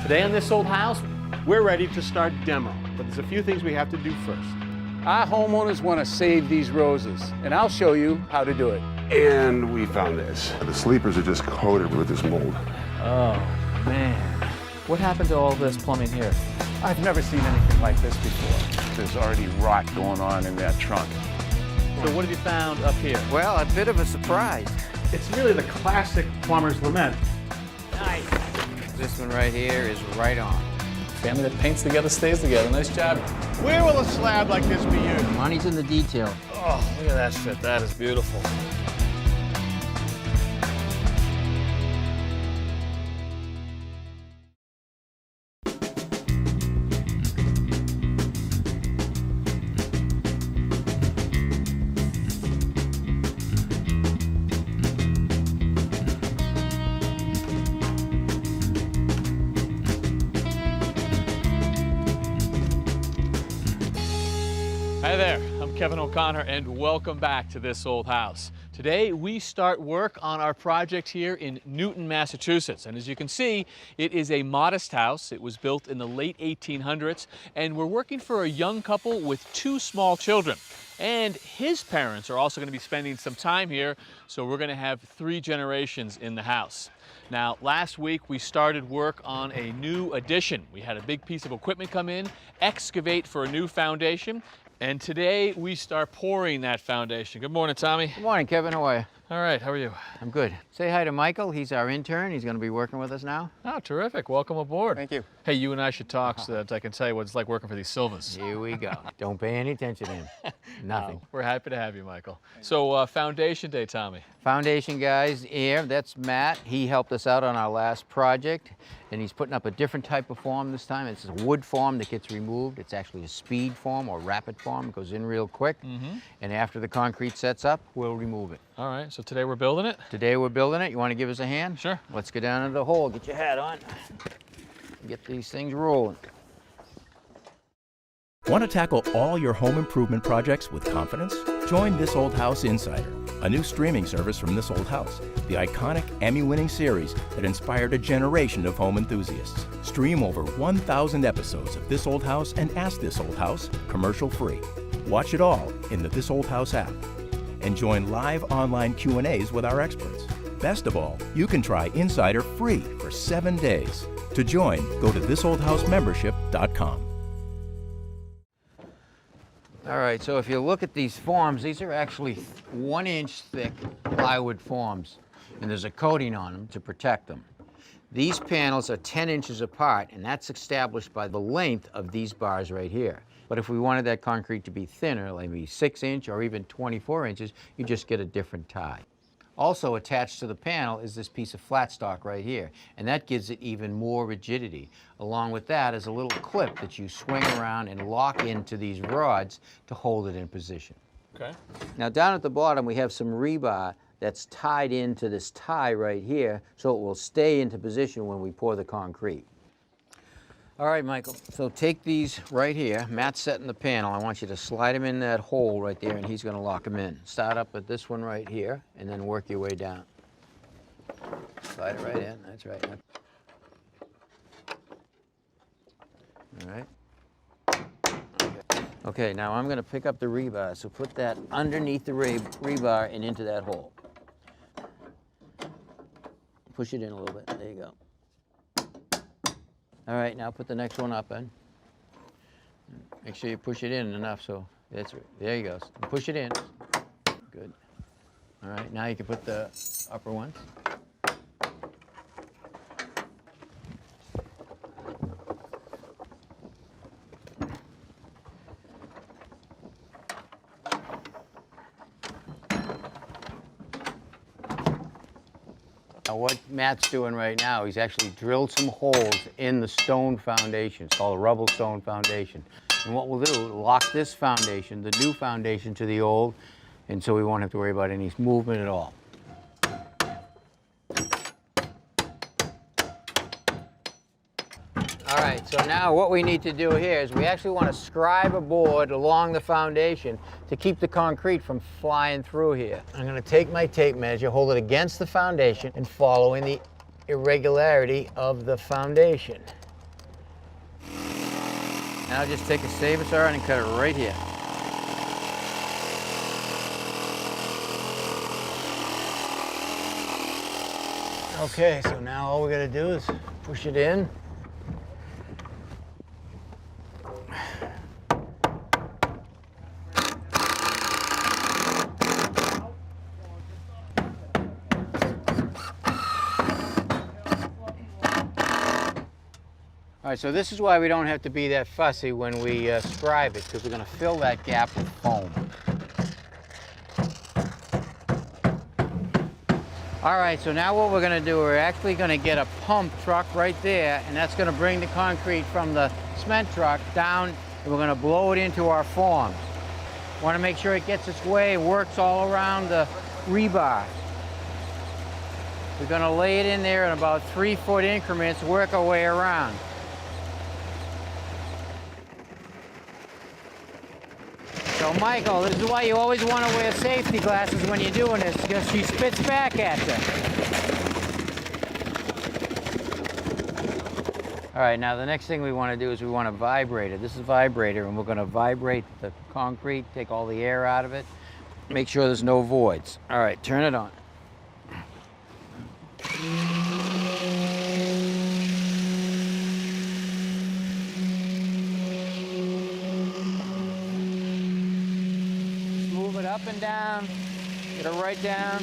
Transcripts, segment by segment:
Today on This Old House, We're ready to start demo, but there's a few things we have to do first. Our homeowners want to save these roses, and I'll show you how to do it. And we found this. The sleepers are just coated with this mold. oh man, what happened to all this plumbing here? I've never seen anything like this before. There's already rot going on in that trunk. So what have you found up here? Well, a bit of a surprise. It's really the classic plumber's lament. Nice. This one right here is right on. Family that paints together stays together. Nice job. Where will a slab like this be used? Money's in the detail. Oh, look at that fit. That is beautiful. Hi there, I'm Kevin O'Connor and welcome back to This Old House. Today we start work on our project here in Newton, Massachusetts. And as you can see, it is a modest house. It was built in the late 1800s and we're working for a young couple with 2 small children. And his parents are also going to be spending some time here, so we're going to have 3 generations in the house. Now, last week we started work on a new addition. We had a big piece of equipment come in, excavate for a new foundation, and today we start pouring that foundation. Good morning, Tommy. Good morning, Kevin. How are you? All right, how are you? I'm good. Say hi to Michael. He's our intern. He's going to be working with us now. Oh, terrific. Welcome aboard. Thank you. Hey, you and I should talk so that I can tell you what it's like working for these Silvas. Here we go. Don't pay any attention to him. Nothing. We're happy to have you, Michael. So, foundation day, Tommy. Foundation guys here, that's Matt. He helped us out on our last project, and he's putting up a different type of form this time. It's a wood form that gets removed. It's actually a speed form or rapid form. It goes in real quick, and after the concrete sets up, we'll remove it. All right, so today we're building it? Today we're building it. You want to give us a hand? Sure. Let's go down into the hole. Get your hat on. Get these things rolling. Want to tackle all your home improvement projects with confidence? Join This Old House Insider, a new streaming service from This Old House, the iconic Emmy-winning series that inspired a generation of home enthusiasts. Stream over 1,000 episodes of This Old House and Ask This Old House commercial-free. Watch it all in the This Old House app. And join live online Q&As with our experts. Best of all, you can try Insider free for 7 days. To join, go to thisoldhousemembership.com. All right, so if you look at these forms, these are actually 1-inch thick plywood forms, and there's a coating on them to protect them. These panels are 10 inches apart, and that's established by the length of these bars right here. But if we wanted that concrete to be thinner, like maybe 6-inch or even 24 inches, you just get a different tie. Also attached to the panel is this piece of flat stock right here, and that gives it even more rigidity. Along with that is a little clip that you swing around and lock into these rods to hold it in position. Okay. Now down at the bottom we have some rebar that's tied into this tie right here so it will stay into position when we pour the concrete. All right, Michael, so take these right here. Matt's setting the panel. I want you to slide them in that hole right there, and he's going to lock them in. Start up at this one right here, and then work your way down. Slide it right in. That's right. All right. Okay, now I'm going to pick up the rebar, so put that underneath the rebar and into that hole. Push it in a little bit. There you go. All right, now put the next one up in. Make sure you push it in enough so that's right. There you go. Push it in. Good. All right, now you can put the upper ones. Now what Matt's doing right now, he's actually drilled some holes in the stone foundation. It's called a rubble stone foundation. And what we'll do, lock this foundation, the new foundation, to the old, and so we won't have to worry about any movement at all. All right, so now what we need to do here is we actually want to scribe a board along the foundation to keep the concrete from flying through here. I'm going to take my tape measure, hold it against the foundation, and following the irregularity of the foundation. Now just take a saber saw and cut it right here. Okay, so now all we gotta do is push it in. All right, so this is why we don't have to be that fussy when we scribe it, because we're going to fill that gap with foam. All right, so now what we're going to do, we're actually going to get a pump truck right there, and that's going to bring the concrete from the cement truck down, and we're going to blow it into our forms. Want to make sure it gets its way, works all around the rebar. We're going to lay it in there in about 3-foot increments, work our way around. So Michael, this is why you always want to wear safety glasses when you're doing this, because she spits back at you. All right, now the next thing we want to do is we want to vibrate it. This is a vibrator, and we're going to vibrate the concrete, take all the air out of it, make sure there's no voids. All right, turn it on. Up and down, get it right down.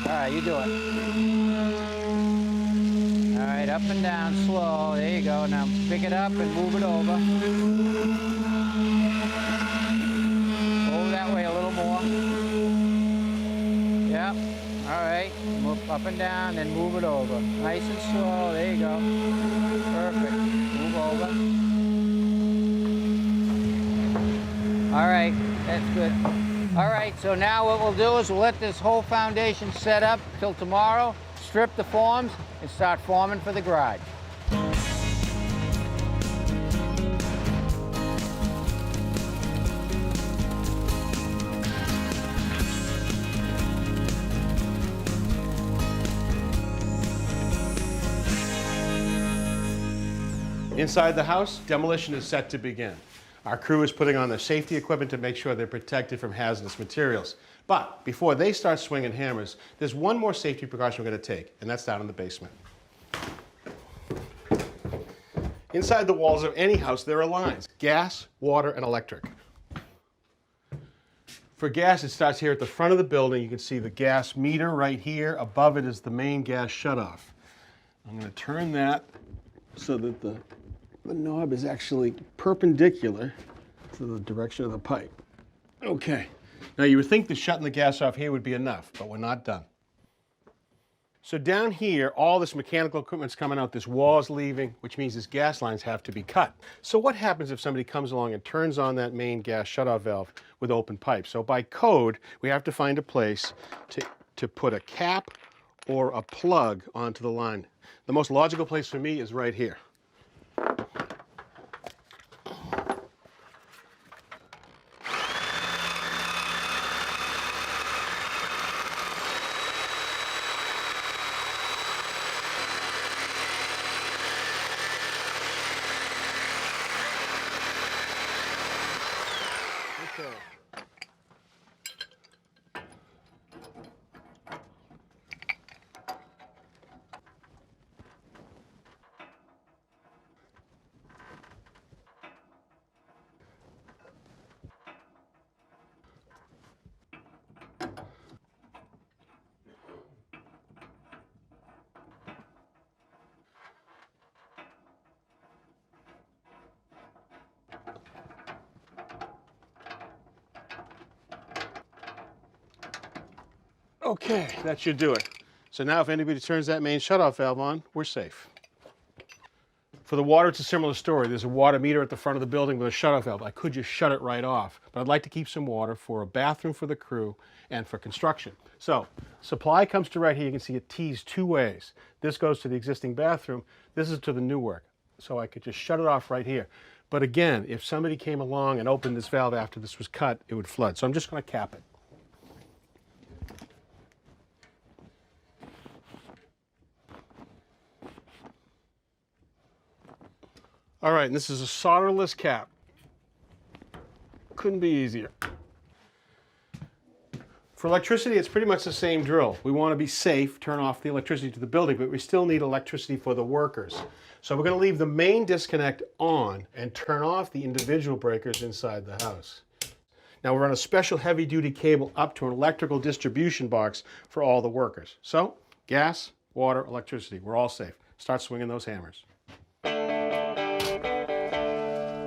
All right, you do it. All right, up and down, slow. There you go. Now pick it up and move it over. Over that way a little more. Yep. All right, move up and down, then move it over. Nice and slow, there you go. Perfect, move over. All right, that's good. All right, so now what we'll do is we'll let this whole foundation set up till tomorrow, strip the forms, and start forming for the garage. Inside the house, demolition is set to begin. Our crew is putting on their safety equipment to make sure they're protected from hazardous materials. But before they start swinging hammers, there's one more safety precaution we're going to take, and that's down in the basement. Inside the walls of any house, there are lines: gas, water, and electric. For gas, it starts here at the front of the building. You can see the gas meter right here. Above it is the main gas shutoff. I'm going to turn that so that the knob is actually perpendicular to the direction of the pipe. Okay. Now you would think that shutting the gas off here would be enough, but we're not done. So down here, all this mechanical equipment's coming out, this wall's leaving, which means these gas lines have to be cut. So what happens if somebody comes along and turns on that main gas shutoff valve with open pipe? So by code, we have to find a place to put a cap or a plug onto the line. The most logical place for me is right here. Okay. Okay, that should do it. So now if anybody turns that main shutoff valve on, we're safe. For the water, it's a similar story. There's a water meter at the front of the building with a shutoff valve. I could just shut it right off, but I'd like to keep some water for a bathroom for the crew and for construction. So supply comes to right here. You can see it tees two ways. This goes to the existing bathroom. This is to the new work. So I could just shut it off right here. But again, if somebody came along and opened this valve after this was cut, it would flood. So I'm just going to cap it. All right, and this is a solderless cap. Couldn't be easier. For electricity, it's pretty much the same drill. We want to be safe, turn off the electricity to the building, but we still need electricity for the workers. So we're going to leave the main disconnect on and turn off the individual breakers inside the house. Now we'll run a special heavy-duty cable up to an electrical distribution box for all the workers. So, gas, water, electricity, we're all safe. Start swinging those hammers.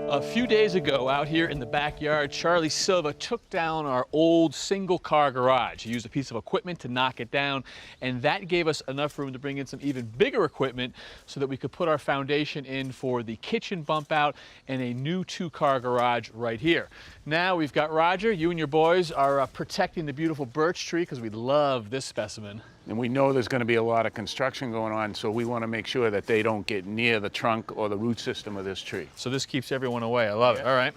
A few days ago, out here in the backyard, Charlie Silva took down our old single-car garage. He used a piece of equipment to knock it down, and that gave us enough room to bring in some even bigger equipment so that we could put our foundation in for the kitchen bump out and a new 2-car garage right here. Now we've got Roger. You and your boys are protecting the beautiful birch tree because we love this specimen. And we know there's going to be a lot of construction going on, so we want to make sure that they don't get near the trunk or the root system of this tree. So this keeps everyone away. I love it. All right.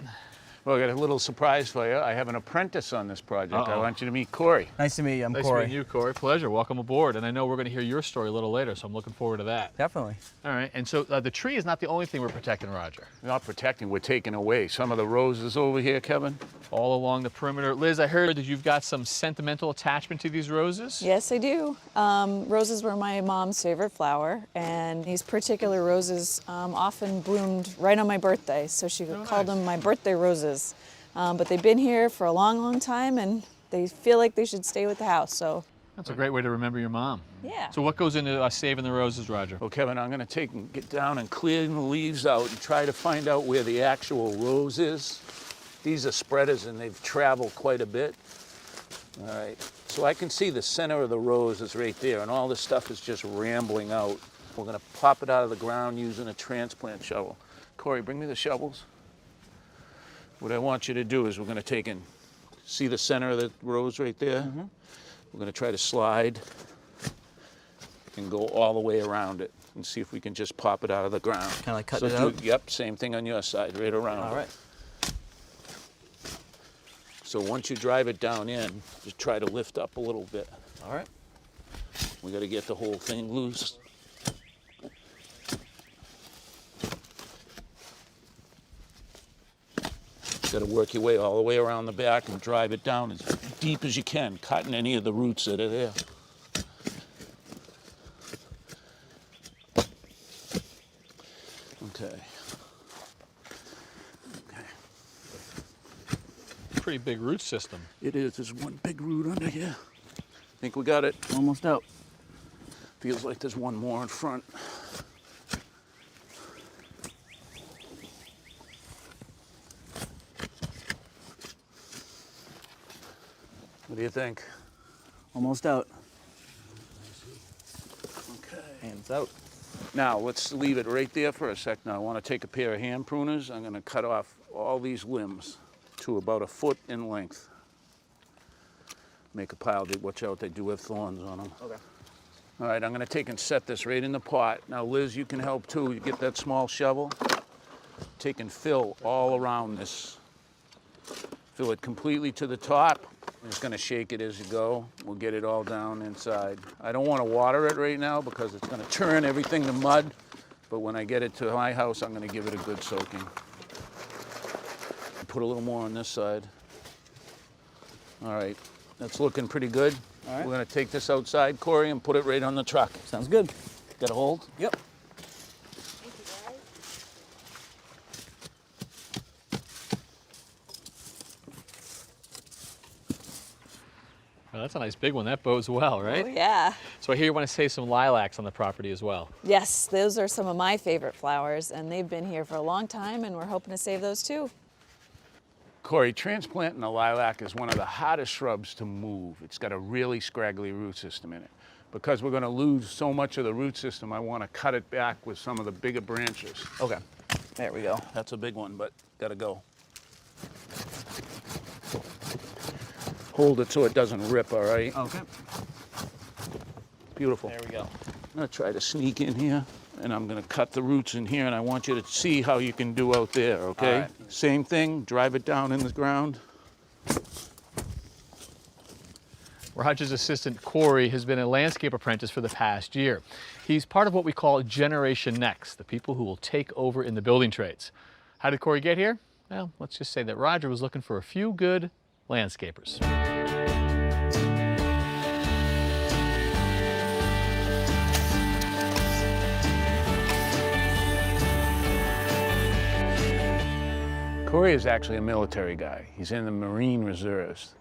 Well, I got a little surprise for you. I have an apprentice on this project. I Uh-oh. want you to meet Corey. Nice to meet you. I'm Nice Corey. meeting you, Corey. Pleasure. Welcome aboard. And I know we're going to hear your story a little later, so I'm looking forward to that. Definitely. All right. And so the tree is not the only thing we're protecting, Roger. We're not protecting, we're taking away. Some of the roses over here, Kevin. All along the perimeter. Liz, I heard that you've got some sentimental attachment to these roses. Yes, I do. Roses were my mom's favorite flower, and these particular roses often bloomed right on my birthday, so she called them my birthday roses. But they've been here for a long, long time, and they feel like they should stay with the house, so. That's a great way to remember your mom. Yeah. So what goes into saving the roses, Roger? Well, Kevin, I'm going to get down and clear the leaves out and try to find out where the actual rose is. These are spreaders, and they've traveled quite a bit. All right. So I can see the center of the rose is right there, and all this stuff is just rambling out. We're going to pop it out of the ground using a transplant shovel. Corey, bring me the shovels. What I want you to do is we're going to take and see the center of the rose right there? Mm-hmm. We're going to try to slide and go all the way around it and see if we can just pop it out of the ground. Kind of like cutting it out? Yep, same thing on your side, right around. All right. So once you drive it down in, just try to lift up a little bit. All right. We got to get the whole thing loose. Got to work your way all the way around the back and drive it down as deep as you can, cutting any of the roots that are there. Okay. Pretty big root system. It is. There's one big root under here. Think we got it? Almost out. Feels like there's one more in front. What do you think? Almost out. Okay. Hands out. Now, let's leave it right there for a sec. Now, I want to take a pair of hand pruners. I'm going to cut off all these limbs to about 1 foot in length. Make a pile. Watch out, they do have thorns on them. Okay. All right, I'm going to take and set this right in the pot. Now, Liz, you can help too. You get that small shovel. Take and fill all around this. Fill it completely to the top. I'm just going to shake it as you go. We'll get it all down inside. I don't want to water it right now because it's going to turn everything to mud. But when I get it to my house, I'm going to give it a good soaking. Put a little more on this side. All right, that's looking pretty good. All right. We're going to take this outside, Corey, and put it right on the truck. Sounds good. Got a hold? Yep. Well, that's a nice big one. That bodes well, right? Oh, yeah. So I hear you want to save some lilacs on the property as well. Yes, those are some of my favorite flowers, and they've been here for a long time, and we're hoping to save those too. Corey, transplanting a lilac is one of the hardest shrubs to move. It's got a really scraggly root system in it. Because we're going to lose so much of the root system, I want to cut it back with some of the bigger branches. Okay. There we go. That's a big one, but gotta go. Hold it so it doesn't rip, all right? Okay. Beautiful. There we go. I'm gonna try to sneak in here. and I'm gonna cut the roots in here, and I want you to see how you can do out there, okay? All right. Same thing, drive it down in the ground. Roger's assistant, Corey, has been a landscape apprentice for the past year. He's part of what we call Generation Next, the people who will take over in the building trades. How did Corey get here? Well, let's just say that Roger was looking for a few good landscapers. Corey is actually a military guy. He's in the Marine Reserves.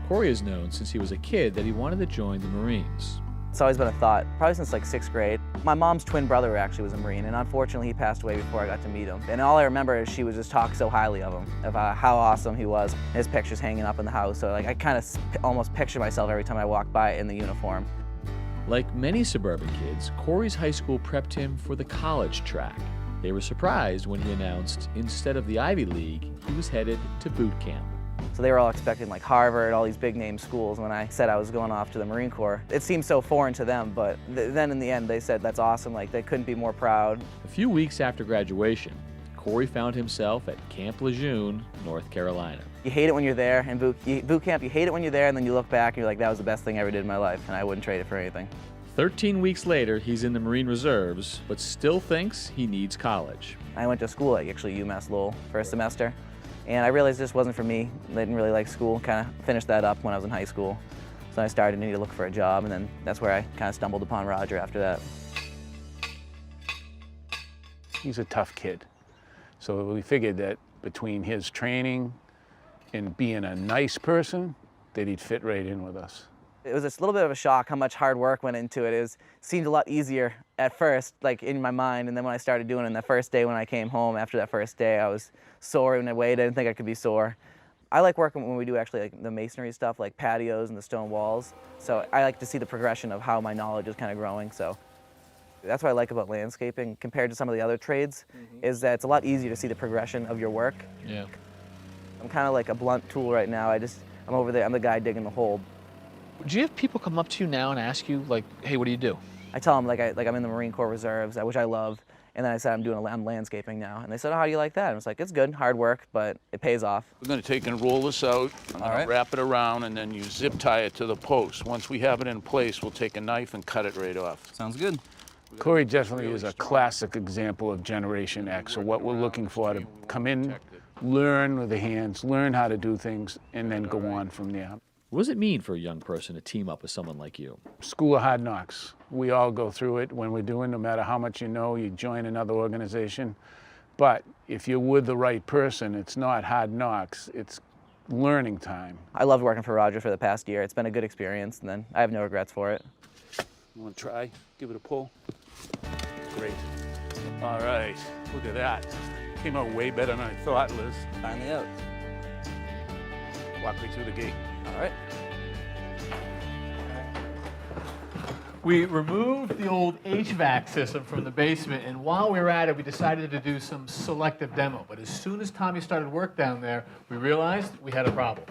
Corey has known since he was a kid that he wanted to join the Marines. It's always been a thought, probably since like 6th grade. My mom's twin brother actually was a Marine, and unfortunately he passed away before I got to meet him. And all I remember is she would just talk so highly of him, of how awesome he was. His picture's hanging up in the house, so like I kind of almost picture myself every time I walk by in the uniform. Like many suburban kids, Corey's high school prepped him for the college track. They were surprised when he announced instead of the Ivy League, he was headed to boot camp. So they were all expecting like Harvard, all these big name schools. When I said I was going off to the Marine Corps, it seemed so foreign to them, but then in the end they said that's awesome, like they couldn't be more proud. A few weeks after graduation, Corey found himself at Camp Lejeune, North Carolina. You hate it when you're there, and boot camp, you hate it when you're there, and then you look back and you're like, that was the best thing I ever did in my life, and I wouldn't trade it for anything. 13 weeks later, he's in the Marine Reserves, but still thinks he needs college. I went to school at actually UMass Lowell for a semester, and I realized this wasn't for me. I didn't really like school, kind of finished that up when I was in high school. So I started to need to look for a job, and then that's where I kind of stumbled upon Roger after that. He's a tough kid. So we figured that between his training and being a nice person, that he'd fit right in with us. It was a little bit of a shock how much hard work went into it. It seemed a lot easier at first, like in my mind, and then when I started doing it, the first day when I came home after that first day, I was sore in a way I didn't think I could be sore. I like working when we do actually like the masonry stuff, like patios and the stone walls. So I like to see the progression of how my knowledge is kind of growing. So that's what I like about landscaping compared to some of the other trades, is that it's a lot easier to see the progression of your work. Yeah. I'm kind of like a blunt tool right now. I'm over there, I'm the guy digging the hole. Do you have people come up to you now and ask you, like, hey, what do you do? I tell them like I'm in the Marine Corps Reserves, which I love, and then I said I'm landscaping now, and they said, oh, how do you like that? And I was like, it's good, hard work, but it pays off. We're gonna take and roll this out. I'm gonna wrap it around, and then you zip tie it to the post. Once we have it in place, we'll take a knife and cut it right off. Sounds good. Corey definitely is a classic example of Generation X, so what we're looking for to come in, learn with the hands, learn how to do things, and then go on from there. What does it mean for a young person to team up with someone like you? School of hard knocks. We all go through it when we're doing, no matter how much you know, you join another organization. But if you're with the right person, it's not hard knocks, it's learning time. I loved working for Roger for the past year. It's been a good experience, and then I have no regrets for it. You want to try? Give it a pull. Great. All right, look at that. Came out way better than I thought, Liz. Finally out. Walk me through the gate. All right. We removed the old HVAC system from the basement, and while we were at it, we decided to do some selective demo. But as soon as Tommy started work down there, we realized we had a problem.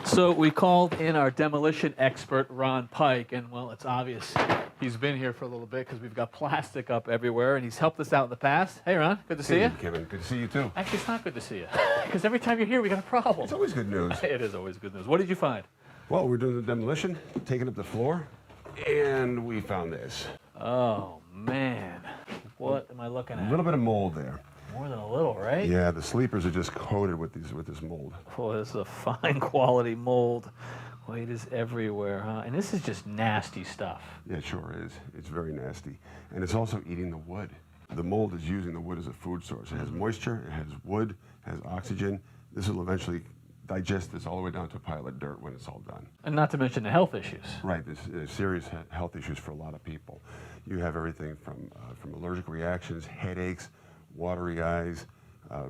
So we called in our demolition expert, Ron Pike, and well, it's obvious he's been here for a little bit because we've got plastic up everywhere, and he's helped us out in the past. Hey, Ron, good to see you. Kevin, good to see you too. Actually, it's not good to see you, because every time you're here, we got a problem. It's always good news. It is always good news. What did you find? Well, we're doing the demolition, taking up the floor, and we found this. Oh, man. What am I looking A at? little bit of mold there. More than a little, right? Yeah, the sleepers are just coated with this mold. Boy, this is a fine quality mold. Boy, it is everywhere, huh? And this is just nasty stuff. Yeah, it sure is. It's very nasty. And it's also eating the wood. The mold is using the wood as a food source. It has moisture, it has wood, it has oxygen. This will eventually digest this all the way down to a pile of dirt when it's all done. And not to mention the health issues. Right, there's serious health issues for a lot of people. You have everything from allergic reactions, headaches, watery eyes,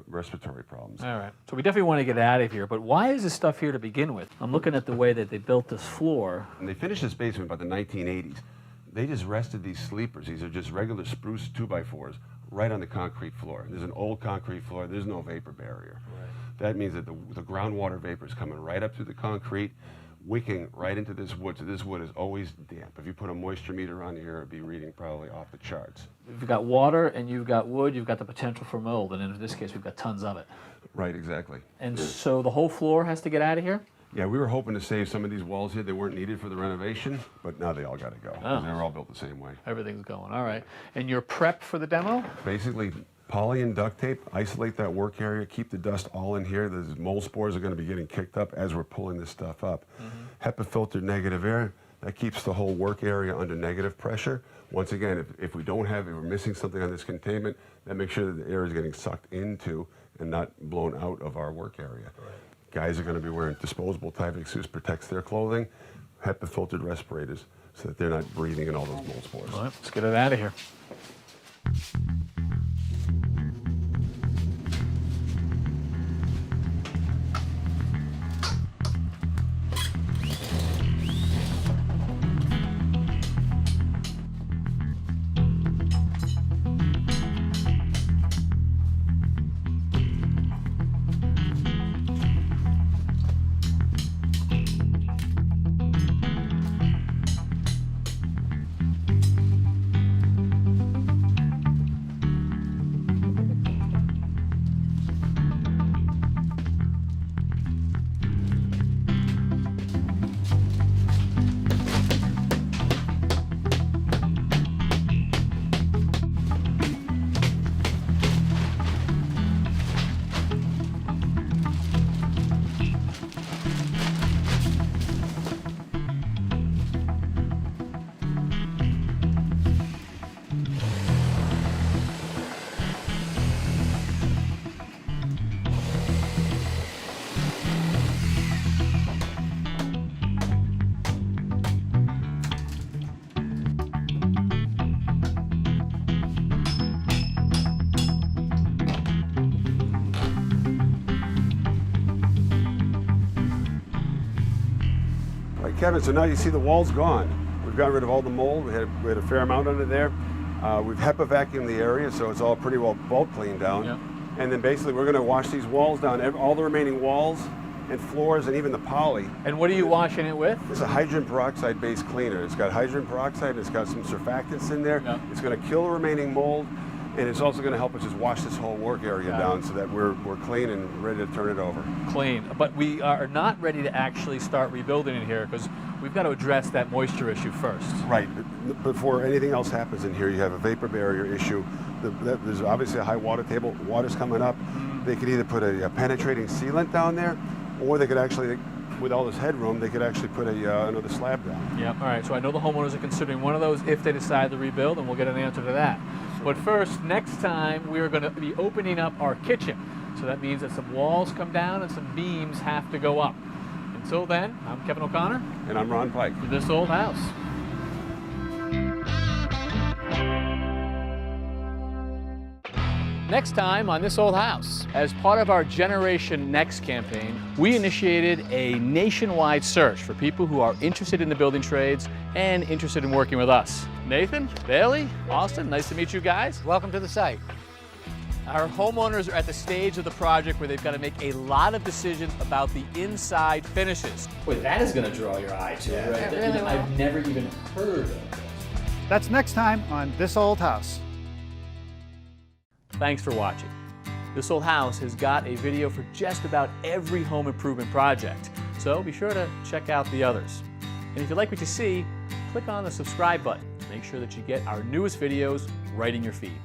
respiratory problems. All right. So we definitely want to get out of here, but why is this stuff here to begin with? I'm looking at the way that they built this floor. And they finished this basement by the 1980s. They just rested these sleepers. These are just regular spruce 2x4s right on the concrete floor. There's an old concrete floor. There's no vapor barrier. Right. That means that the groundwater vapor is coming right up through the concrete, wicking right into this wood, so this wood is always damp. If you put a moisture meter on here, it'd be reading probably off the charts. If you've got water and you've got wood, you've got the potential for mold, and in this case, we've got tons of it. Right, exactly. And so the whole floor has to get out of here? Yeah, we were hoping to save some of these walls here. They weren't needed for the renovation, but now they all got to go. Oh. They were all built the same way. Everything's going, all right. And you're prepped for the demo? Basically, poly and duct tape, isolate that work area, keep the dust all in here. The mold spores are going to be getting kicked up as we're pulling this stuff up. HEPA filtered negative air, that keeps the whole work area under negative pressure. Once again, if we don't have, if we're missing something on this containment, that makes sure that the air is getting sucked into and not blown out of our work area. Guys are going to be wearing disposable Tyvek suits, protects their clothing, HEPA filtered respirators, so that they're not breathing in all those mold spores. All right, let's get it out of here. Kevin, so now you see the wall's gone. We've gotten rid of all the mold. We had a fair amount under there. We've HEPA vacuumed the area, so it's all pretty well bulk cleaned down. Yep. And then basically we're going to wash these walls down, all the remaining walls and floors and even the poly. And what are you washing it with? It's a hydrogen peroxide based cleaner. It's got hydrogen peroxide, it's got some surfactants in there. Yep. It's going to kill the remaining mold, and it's also going to help us just wash this whole work area down so that we're clean and ready to turn it over. Clean. But we are not ready to actually start rebuilding it here because we've got to address that moisture issue first. Right. Before anything else happens in here, you have a vapor barrier issue. There's obviously a high water table. Water's coming up. They could either put a penetrating sealant down there, or they could actually, with all this headroom, they could actually put another slab down. Yeah, all right, so I know the homeowners are considering one of those if they decide to rebuild, and we'll get an answer to that. But first, next time, we are going to be opening up our kitchen. So that means that some walls come down and some beams have to go up. Until then, I'm Kevin O'Connor. And I'm Ron Pike. For This Old House. Next time on This Old House, as part of our Generation Next campaign, we initiated a nationwide search for people who are interested in the building trades and interested in working with us. Nathan, Bailey, Austin, nice to meet you guys. Welcome to the site. Our homeowners are at the stage of the project where they've got to make a lot of decisions about the inside finishes. Boy, that is going to draw your eye to it, right? really will. I've never even heard of this. That's next time on This Old House. Thanks for watching. This Old House has got a video for just about every home improvement project, so be sure to check out the others. And if you like what you see, click on the subscribe button to make sure that you get our newest videos right in your feed.